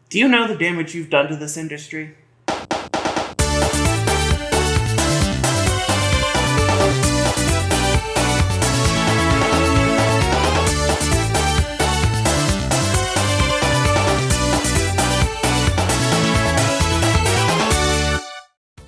Do you know the damage you've done to this industry?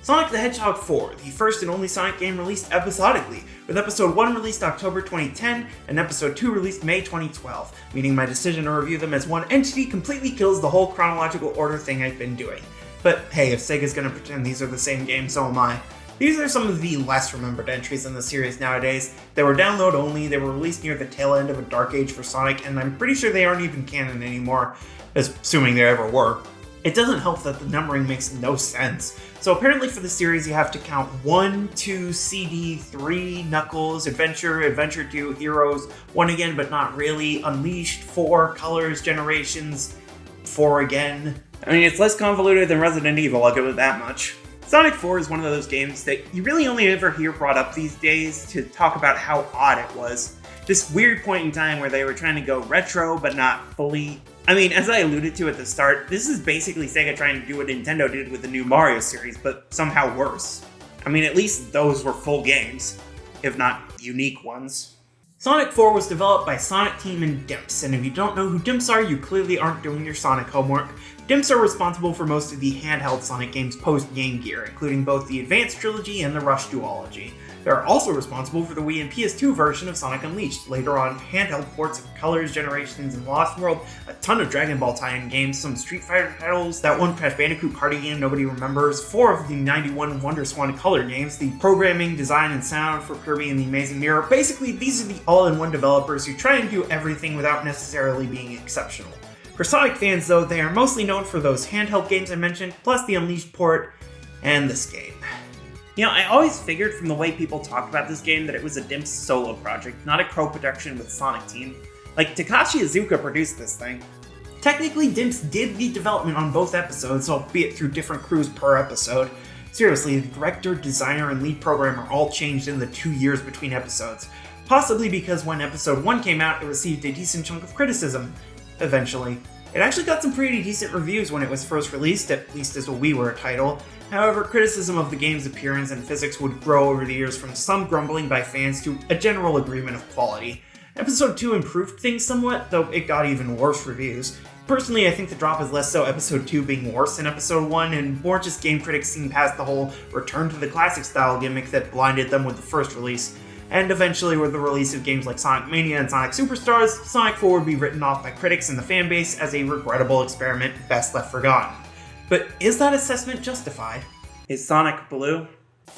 Sonic the Hedgehog 4, the first and only Sonic game released episodically, with Episode 1 released October 2010 and Episode 2 released May 2012, meaning my decision to review them as one entity completely kills the whole chronological order thing I've been doing. But hey, if Sega's gonna pretend these are the same game, so am I. These are some of the less remembered entries in the series nowadays. They were download only, they were released near the tail end of a dark age for Sonic, and I'm pretty sure they aren't even canon anymore, assuming they ever were. It doesn't help that the numbering makes no sense. So apparently for the series you have to count 1, 2, CD, 3, Knuckles, Adventure, Adventure 2, Heroes, 1 again but not really, Unleashed, 4, Colors, Generations, 4 again. I mean, it's less convoluted than Resident Evil, I'll give it that much. Sonic 4 is one of those games that you really only ever hear brought up these days to talk about how odd it was. This weird point in time where they were trying to go retro but not fully. I mean, as I alluded to at the start, this is basically Sega trying to do what Nintendo did with the new Mario series, but somehow worse. I mean, at least those were full games, if not unique ones. Sonic 4 was developed by Sonic Team and Dimps, and if you don't know who Dimps are, you clearly aren't doing your Sonic homework. Dimps are responsible for most of the handheld Sonic games post-Game Gear, including both the Advanced Trilogy and the Rush Duology. They're also responsible for the Wii and PS2 version of Sonic Unleashed, later on handheld ports of Colors, Generations, and Lost World, a ton of Dragon Ball tie-in games, some Street Fighter titles, that one Crash Bandicoot party game nobody remembers, 4 of the 91 Wonder Swan Color games, the programming, design, and sound for Kirby and the Amazing Mirror. Basically, these are the all-in-one developers who try and do everything without necessarily being exceptional. For Sonic fans, though, they are mostly known for those handheld games I mentioned, plus the Unleashed port, and this game. You know, I always figured from the way people talked about this game that it was a Dimps solo project, not a co-production with Sonic Team. Like, Takashi Iizuka produced this thing. Technically, Dimps did the development on both episodes, albeit through different crews per episode. Seriously, the director, designer, and lead programmer all changed in the 2 years between episodes. Possibly because when episode 1 came out, it received a decent chunk of criticism. Eventually. It actually got some pretty decent reviews when it was first released, at least as a WiiWare title. However, criticism of the game's appearance and physics would grow over the years from some grumbling by fans to a general agreement of quality. Episode 2 improved things somewhat, though it got even worse reviews. Personally, I think the drop is less so Episode 2 being worse than Episode 1, and more just game critics seeing past the whole return to the classic style gimmick that blinded them with the first release. And eventually, with the release of games like Sonic Mania and Sonic Superstars, Sonic 4 would be written off by critics and the fanbase as a regrettable experiment best left forgotten. But is that assessment justified? Is Sonic blue?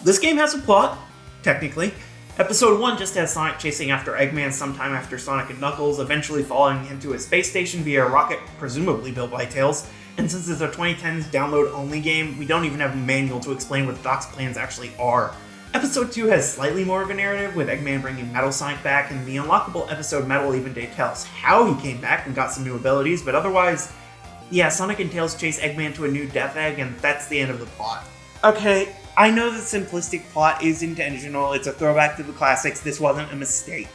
This game has a plot, technically. Episode 1 just has Sonic chasing after Eggman sometime after Sonic and Knuckles, eventually falling into a space station via a rocket presumably built by Tails. And since it's a 2010s download-only game, we don't even have a manual to explain what Doc's plans actually are. Episode 2 has slightly more of a narrative, with Eggman bringing Metal Sonic back, and the unlockable episode Metal even details how he came back and got some new abilities, but otherwise, yeah, Sonic and Tails chase Eggman to a new Death Egg, and that's the end of the plot. Okay, I know the simplistic plot is intentional, it's a throwback to the classics, this wasn't a mistake.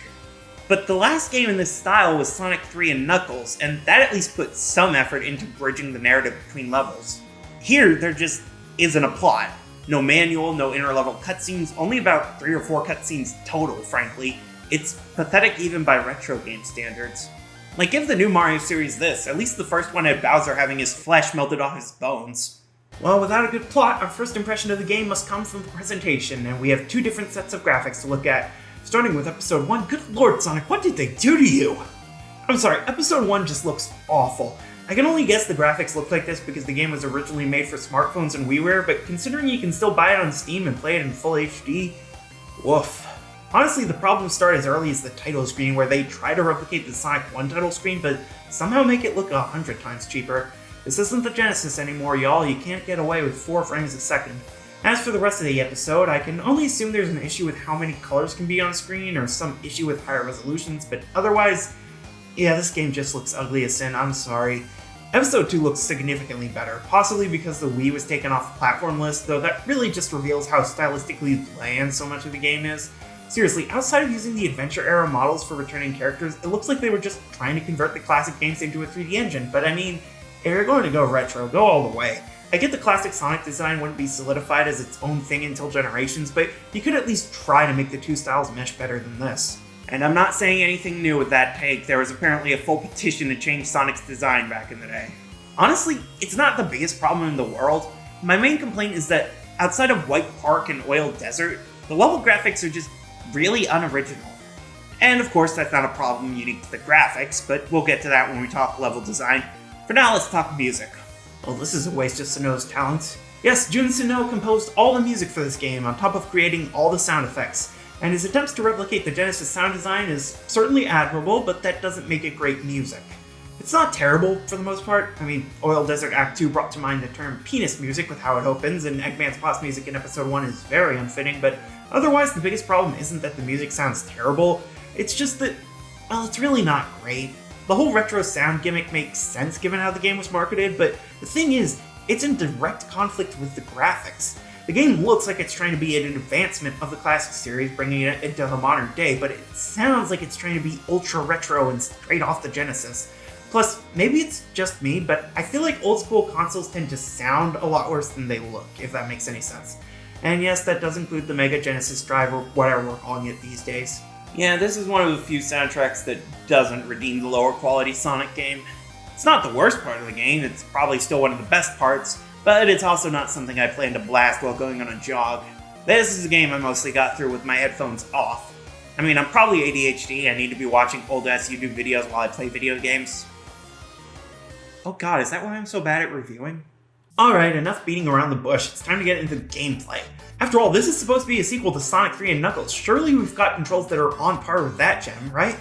But the last game in this style was Sonic 3 and Knuckles, and that at least put some effort into bridging the narrative between levels. Here, there just isn't a plot. No manual, no inter-level cutscenes, only about 3 or 4 cutscenes total, frankly. It's pathetic even by retro game standards. Like, give the new Mario series this, at least the first one had Bowser having his flesh melted off his bones. Well, without a good plot, our first impression of the game must come from the presentation, and we have 2 different sets of graphics to look at. Starting with Episode 1, good lord Sonic, what did they do to you? I'm sorry, Episode 1 just looks awful. I can only guess the graphics look like this because the game was originally made for smartphones and WiiWare, but considering you can still buy it on Steam and play it in full HD, woof. Honestly, the problems start as early as the title screen, where they try to replicate the Sonic 1 title screen, but somehow make it look 100 times cheaper. This isn't the Genesis anymore, y'all, you can't get away with 4 frames a second. As for the rest of the episode, I can only assume there's an issue with how many colors can be on screen, or some issue with higher resolutions, but otherwise, yeah, this game just looks ugly as sin, I'm sorry. Episode 2 looks significantly better, possibly because the Wii was taken off the platform list, though that really just reveals how stylistically bland so much of the game is. Seriously, outside of using the adventure-era models for returning characters, it looks like they were just trying to convert the classic games into a 3D engine, but I mean, If you're going to go retro, go all the way. I get the classic Sonic design wouldn't be solidified as its own thing until Generations, but you could at least try to make the two styles mesh better than this. And I'm not saying anything new with that take, there was apparently a full petition to change Sonic's design back in the day. Honestly, it's not the biggest problem in the world. My main complaint is that outside of White Park and Oil Desert, the level graphics are just really unoriginal. And of course, that's not a problem unique to the graphics, but we'll get to that when we talk level design. For now, let's talk music. Well, this is a waste of Sano's talents. Yes, Jun Sano composed all the music for this game, on top of creating all the sound effects, and his attempts to replicate the Genesis sound design is certainly admirable, but that doesn't make it great music. It's not terrible, for the most part. I mean, Oil Desert Act 2 brought to mind the term penis music with how it opens, and Eggman's boss music in Episode 1 is very unfitting, but otherwise the biggest problem isn't that the music sounds terrible, it's just that, well, it's really not great. The whole retro sound gimmick makes sense given how the game was marketed, but the thing is, it's in direct conflict with the graphics. The game looks like it's trying to be an advancement of the classic series, bringing it into the modern day, but it sounds like it's trying to be ultra retro and straight off the Genesis. Plus, maybe it's just me, but I feel like old school consoles tend to sound a lot worse than they look, if that makes any sense. And yes, that does include the Mega Genesis drive, or whatever we're calling it these days. Yeah, this is one of the few soundtracks that doesn't redeem the lower quality Sonic game. It's not the worst part of the game, it's probably still one of the best parts, but it's also not something I plan to blast while going on a jog. This is a game I mostly got through with my headphones off. I mean, I'm probably ADHD, I need to be watching old-ass YouTube videos while I play video games. Oh god, is that why I'm so bad at reviewing? Alright, enough beating around the bush, it's time to get into the gameplay. After all, this is supposed to be a sequel to Sonic 3 and Knuckles. Surely we've got controls that are on par with that gem, right?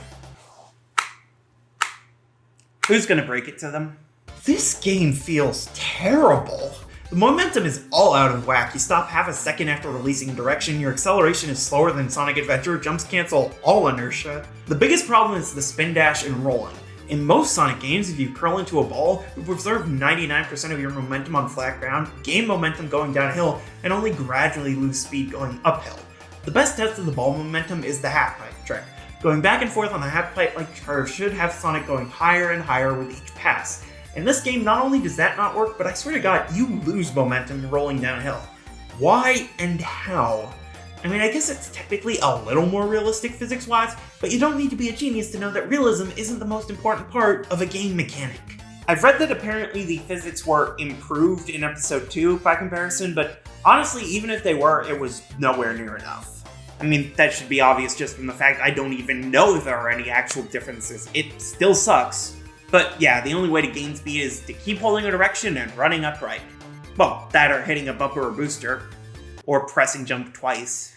Who's gonna break it to them? This game feels terrible. The momentum is all out of whack. You stop half a second after releasing a direction, your acceleration is slower than Sonic Adventure, jumps cancel all inertia. The biggest problem is the spin dash and rolling. In most Sonic games, if you curl into a ball, you preserve 99% of your momentum on flat ground, gain momentum going downhill, and only gradually lose speed going uphill. The best test of the ball momentum is the half-pipe trick. Going back and forth on the half-pipe-like curve should have Sonic going higher and higher with each pass. In this game, not only does that not work, but I swear to god, you lose momentum rolling downhill. Why and how? I mean, I guess it's technically a little more realistic physics-wise, but you don't need to be a genius to know that realism isn't the most important part of a game mechanic. I've read that apparently the physics were improved in Episode 2 by comparison, but honestly, even if they were, it was nowhere near enough. I mean, that should be obvious just from the fact I don't even know if there are any actual differences. It still sucks. But yeah, the only way to gain speed is to keep holding a direction and running upright. Well, that or hitting a bumper or booster. Or pressing jump twice.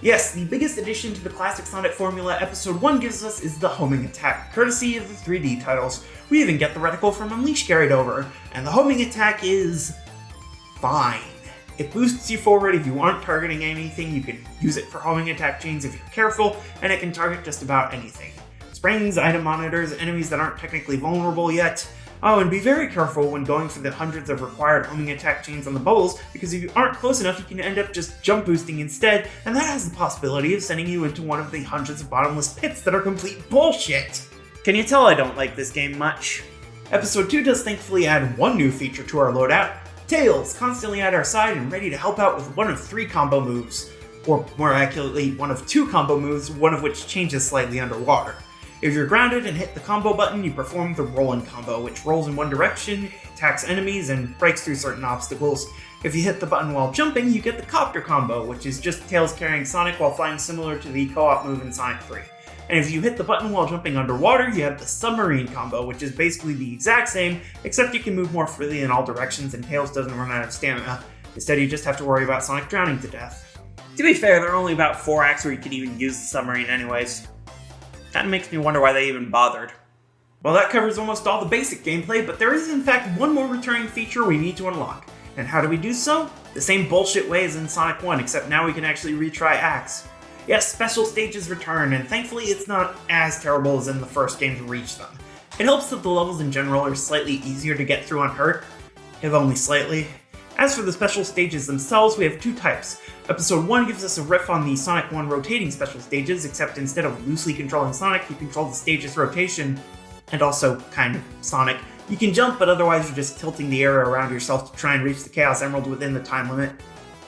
Yes, the biggest addition to the classic Sonic formula Episode 1 gives us is the homing attack, courtesy of the 3D titles. We even get the reticle from Unleash carried over, and the homing attack is fine. It boosts you forward if you aren't targeting anything, you can use it for homing attack chains if you're careful, and it can target just about anything. Springs, item monitors, enemies that aren't technically vulnerable yet. Oh, and be very careful when going for the hundreds of required homing attack chains on the bubbles, because if you aren't close enough, you can end up just jump boosting instead, and that has the possibility of sending you into one of the hundreds of bottomless pits that are complete bullshit! Can you tell I don't like this game much? Episode 2 does thankfully add one new feature to our loadout. Tails, constantly at our side and ready to help out with one of 3 combo moves. Or more accurately, one of 2 combo moves, one of which changes slightly underwater. If you're grounded and hit the combo button, you perform the roll-in combo, which rolls in one direction, attacks enemies, and breaks through certain obstacles. If you hit the button while jumping, you get the copter combo, which is just Tails carrying Sonic while flying, similar to the co-op move in Sonic 3. And if you hit the button while jumping underwater, you have the submarine combo, which is basically the exact same, except you can move more freely in all directions and Tails doesn't run out of stamina. Instead, you just have to worry about Sonic drowning to death. To be fair, there are only about 4 acts where you can even use the submarine anyways. That makes me wonder why they even bothered. Well, that covers almost all the basic gameplay, but there is in fact one more returning feature we need to unlock. And how do we do so? The same bullshit way as in Sonic 1, except now we can actually retry acts. Yes, special stages return, and thankfully it's not as terrible as in the first game to reach them. It helps that the levels in general are slightly easier to get through unhurt, if only slightly. As for the special stages themselves, we have 2 types. Episode 1 gives us a riff on the Sonic 1 rotating special stages, except instead of loosely controlling Sonic, you control the stage's rotation, and also, kind of, Sonic. You can jump, but otherwise you're just tilting the area around yourself to try and reach the Chaos Emerald within the time limit.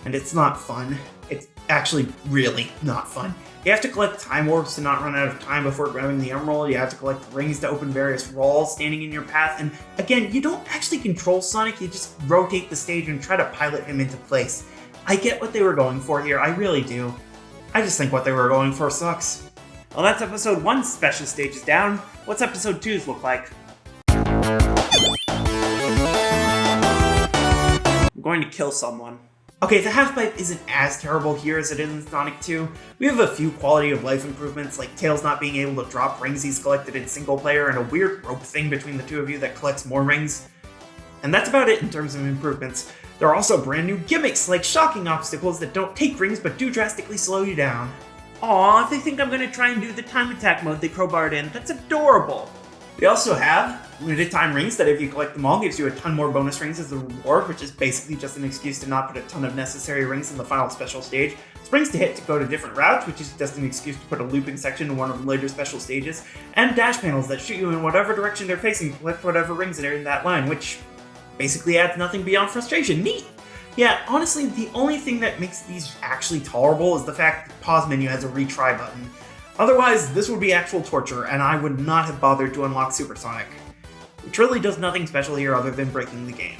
And it's not fun. It's actually really not fun. You have to collect time orbs to not run out of time before grabbing the emerald. You have to collect rings to open various walls standing in your path. And again, you don't actually control Sonic, you just rotate the stage and try to pilot him into place. I get what they were going for here, I really do. I just think what they were going for sucks. Well, that's episode 1's special stages down. What's episode 2's look like? I'm going to kill someone. Okay, the half-pipe isn't as terrible here as it is in Sonic 2. We have a few quality of life improvements, like Tails not being able to drop rings he's collected in single player, and a weird rope thing between the two of you that collects more rings. And that's about it in terms of improvements. There are also brand new gimmicks, like shocking obstacles that don't take rings but do drastically slow you down. Aw, they think I'm gonna try and do the time attack mode they crowbarred in. That's adorable! We also have limited time rings that if you collect them all gives you a ton more bonus rings as a reward, which is basically just an excuse to not put a ton of necessary rings in the final special stage. Springs to hit to go to different routes, which is just an excuse to put a looping section in one of the later special stages. And dash panels that shoot you in whatever direction they're facing to collect whatever rings that are in that line, which basically adds nothing beyond frustration. Neat! Yeah, honestly, the only thing that makes these actually tolerable is the fact that the pause menu has a retry button. Otherwise, this would be actual torture, and I would not have bothered to unlock Supersonic, which really does nothing special here other than breaking the game.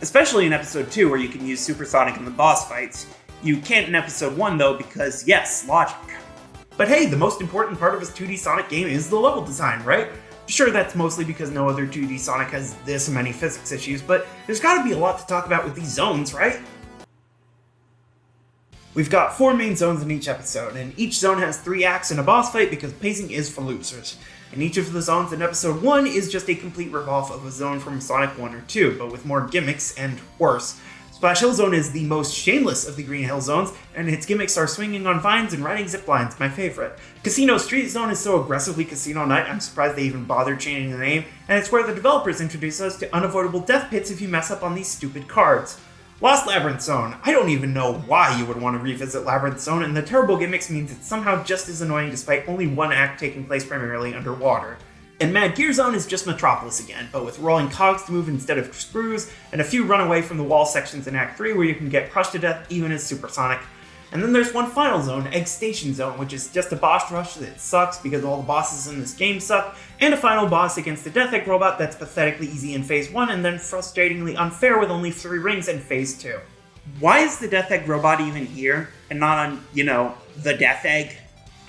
Especially in Episode 2, where you can use Supersonic in the boss fights. You can't in Episode 1, though, because, yes, logic. But hey, the most important part of a 2D Sonic game is the level design, right? Sure, that's mostly because no other 2D Sonic has this many physics issues, but there's gotta be a lot to talk about with these zones, right? We've got 4 main zones in each episode, and each zone has 3 acts and a boss fight because pacing is for losers. And each of the zones in episode 1 is just a complete ripoff of a zone from Sonic 1 or 2, but with more gimmicks and worse. Splash Hill Zone is the most shameless of the Green Hill zones, and its gimmicks are swinging on vines and riding zip lines, my favorite. Casino Street Zone is so aggressively Casino Night, I'm surprised they even bothered changing the name, and it's where the developers introduce us to unavoidable death pits if you mess up on these stupid cards. Lost Labyrinth Zone. I don't even know why you would want to revisit Labyrinth Zone, and the terrible gimmicks means it's somehow just as annoying despite only one act taking place primarily underwater. And Mad Gear Zone is just Metropolis again, but with rolling cogs to move instead of screws, and a few runaway from the wall sections in Act 3 where you can get crushed to death even as Supersonic. And then there's one final zone, Egg Station Zone, which is just a boss rush that sucks because all the bosses in this game suck, and a final boss against the Death Egg robot that's pathetically easy in Phase 1 and then frustratingly unfair with only 3 rings in Phase 2. Why is the Death Egg robot even here, and not on, the Death Egg?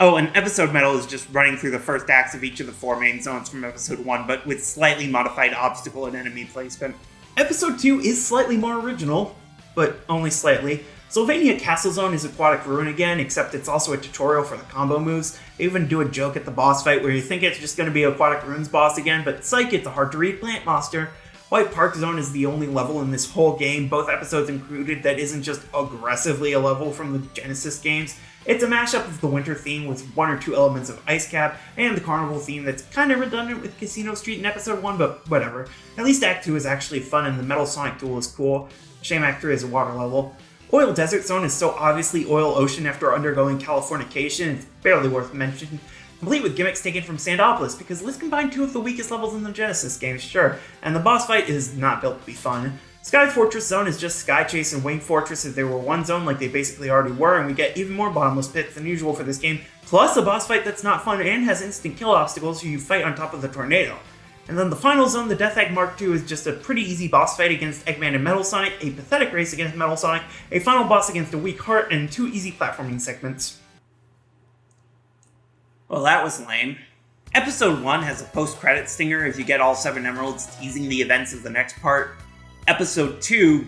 Oh, and Episode Metal is just running through the first acts of each of the 4 main zones from Episode 1, but with slightly modified obstacle and enemy placement. Episode 2 is slightly more original, but only slightly. Sylvania Castle Zone is Aquatic Ruin again, except it's also a tutorial for the combo moves. They even do a joke at the boss fight where you think it's just going to be Aquatic Ruin's boss again, but psych, it's a hard-to-read plant monster. White Park Zone is the only level in this whole game, both episodes included, that isn't just aggressively a level from the Genesis games. It's a mashup of the winter theme with 1 or 2 elements of Ice Cap, and the carnival theme that's kind of redundant with Casino Street in episode 1, but whatever. At least Act 2 is actually fun and the Metal Sonic duel is cool. Shame Act 3 is a water level. Oil Desert Zone is so obviously Oil Ocean after undergoing Californication, it's barely worth mentioning. Complete with gimmicks taken from Sandopolis, because let's combine 2 of the weakest levels in the Genesis games, sure, and the boss fight is not built to be fun. Sky Fortress Zone is just Sky Chase and Wing Fortress if they were one zone like they basically already were, and we get even more bottomless pits than usual for this game, plus a boss fight that's not fun and has instant kill obstacles so you fight on top of the tornado. And then the final zone, the Death Egg Mark II, is just a pretty easy boss fight against Eggman and Metal Sonic, a pathetic race against Metal Sonic, a final boss against a weak heart, and 2 easy platforming segments. Well, that was lame. Episode 1 has a post-credit stinger if you get all 7 emeralds, teasing the events of the next part. Episode 2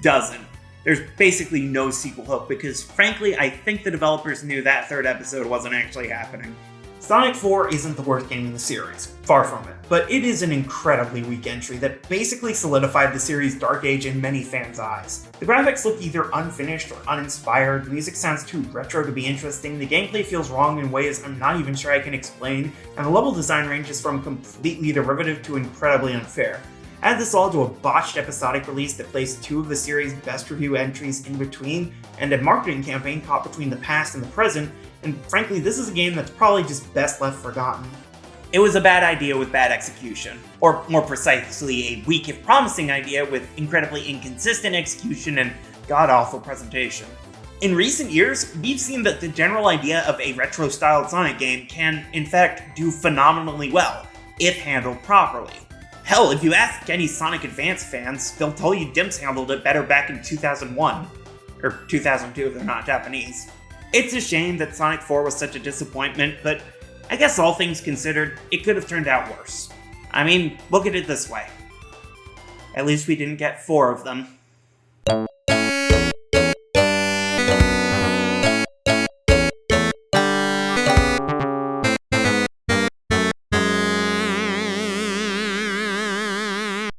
doesn't. There's basically no sequel hook because, frankly, I think the developers knew that 3rd episode wasn't actually happening. Sonic 4 isn't the worst game in the series, far from it, but it is an incredibly weak entry that basically solidified the series' dark age in many fans' eyes. The graphics look either unfinished or uninspired, the music sounds too retro to be interesting, the gameplay feels wrong in ways I'm not even sure I can explain, and the level design ranges from completely derivative to incredibly unfair. Add this all to a botched episodic release that placed 2 of the series' best review entries in between, and a marketing campaign caught between the past and the present, and frankly, this is a game that's probably just best left forgotten. It was a bad idea with bad execution, or more precisely, a weak if promising idea with incredibly inconsistent execution and god-awful presentation. In recent years, we've seen that the general idea of a retro-styled Sonic game can, in fact, do phenomenally well, if handled properly. Hell, if you ask any Sonic Advance fans, they'll tell you Dimps handled it better back in 2001. Or 2002 if they're not Japanese. It's a shame that Sonic 4 was such a disappointment, but I guess all things considered, it could have turned out worse. I mean, look at it this way. At least we didn't get 4 of them.